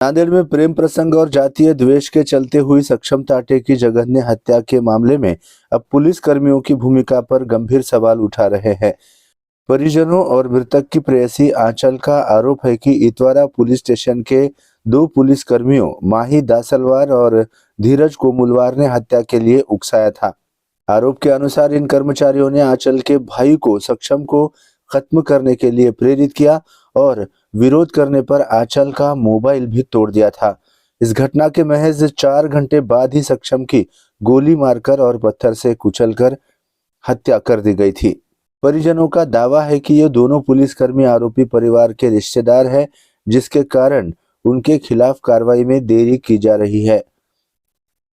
नांदेड़ में प्रेम प्रसंग और जातीय द्वेष के चलते हुई सक्षम टाटे की जघन्य हत्या के मामले में अब पुलिस कर्मियों की भूमिका पर गंभीर सवाल उठा रहे हैं। परिजनों और मृतक की प्रेयसी आंचल का आरोप है कि इतवारा पुलिस स्टेशन के 2 पुलिस कर्मियों माही दासलवार और धीरज कोमुलवार ने हत्या के लिए उकसाया था। आरोप के अनुसार इन कर्मचारियों ने आंचल के भाई को सक्षम को खत्म करने के लिए प्रेरित किया और विरोध करने पर आंचल का मोबाइल भी तोड़ दिया था। इस घटना के महज 4 घंटे बाद ही सक्षम की गोली मारकर और पत्थर से कुचलकर हत्या कर दी गई थी। परिजनों का दावा है कि ये दोनों पुलिसकर्मी आरोपी परिवार के रिश्तेदार हैं, जिसके कारण उनके खिलाफ कार्रवाई में देरी की जा रही है।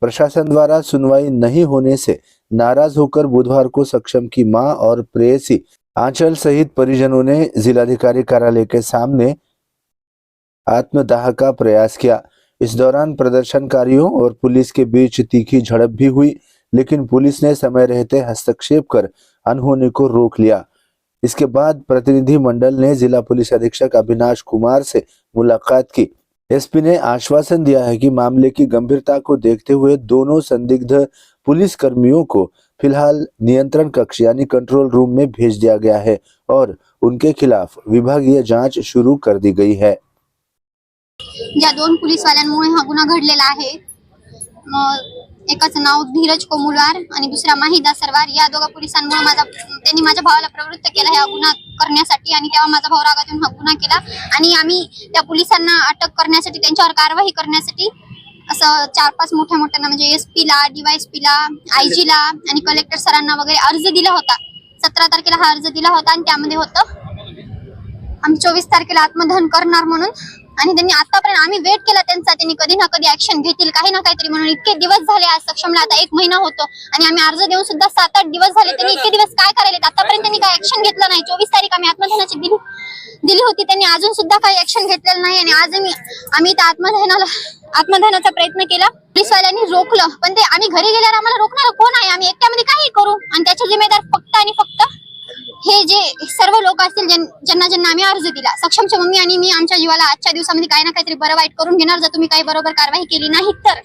प्रशासन द्वारा सुनवाई नहीं होने से नाराज होकर बुधवार को सक्षम की मां और प्रेयसी आंचल सहित परिजनों ने जिलाधिकारी कार्यालय के सामने आत्मदाह का प्रयास किया। इस दौरान प्रदर्शनकारियों और पुलिस के बीच तीखी झड़प भी हुई, लेकिन पुलिस ने समय रहते हस्तक्षेप कर अनहोनी को रोक लिया। इसके बाद प्रतिनिधि मंडल ने जिला पुलिस अधीक्षक अविनाश कुमार से मुलाकात की। एसपी ने आश्वासन दिया है कि मामले की गंभीरता को देखते हुए दोनों संदिग्ध पुलिस कर्मियों को फिलहाल नियंत्रण कक्ष यानी कंट्रोल रूम में भेज दिया गया है और उनके खिलाफ विभागीय जांच शुरू कर दी गई है। या 2 पोलीसवाल्यांमुळे हा गुन्हा घडलेला आहे। एकाचं नाव धीरज कोमुलवार आणि दुसरा माही दासलवार या दोघा पोलिसांमुळे त्यांनी माझ्या भावाला प्रवृत्त केलं हा गुन्हा करण्यासाठी आणि तेव्हा माझा भाऊ रागात येऊन हा गुन्हा केला आणि आम्ही त्या पोलिसांना अटक करण्यासाठी त्यांच्यावर कारवाई करण्यासाठी असं 4-5 मोठ्या म्हणजे एसपी ला, डीवायएसपी ला, आयजी ला आणि कलेक्टर सरांना वगैरे अर्ज दिला होता। 17 तारखेला हा अर्ज दिला होता आणि त्यामध्ये होतं आम्ही 24 तारखेला आत्मदहन करणार म्हणून आणि त्यांनी आतापर्यंत आम्ही वेट केला त्यांचा, त्यांनी कधी ना कधी ऍक्शन घेतील काही ना काहीतरी म्हणून इतके दिवस झाले। आज सक्षमला आता 1 महिना होतो आणि आम्ही अर्ज देऊन सुद्धा 7-8 दिवस झाले। त्यांनी इतके दिवस काय करायले आतापर्यंत त्यांनी काय ऍक्शन घेतलं नाही। 24 तारीख आम्ही आत्मदहनाची दिली होती, त्यांनी अजून सुद्धा काही ऍक्शन घेतलेलं नाही आणि आज आम्ही त्या आत्मदहनाचा प्रयत्न केला। पोलिसवाल्यांनी रोखलं, पण ते आम्ही घरी गेल्यावर आम्हाला रोखणार कोण आहे? आम्ही एकट्यामध्ये काही करू आणि त्याचे जिम्मेदार फक्त आणि फक्त हे जे सर्व लोक असतील ज्यांना आम्ही अर्ज दिला। सक्षमच्या मम्मी आणि मी आमच्या जीवाला आजच्या दिवसामध्ये काही ना काहीतरी बरं वाईट करून घेणार जर तुम्ही काही बरोबर कारवाई केली नाही तर।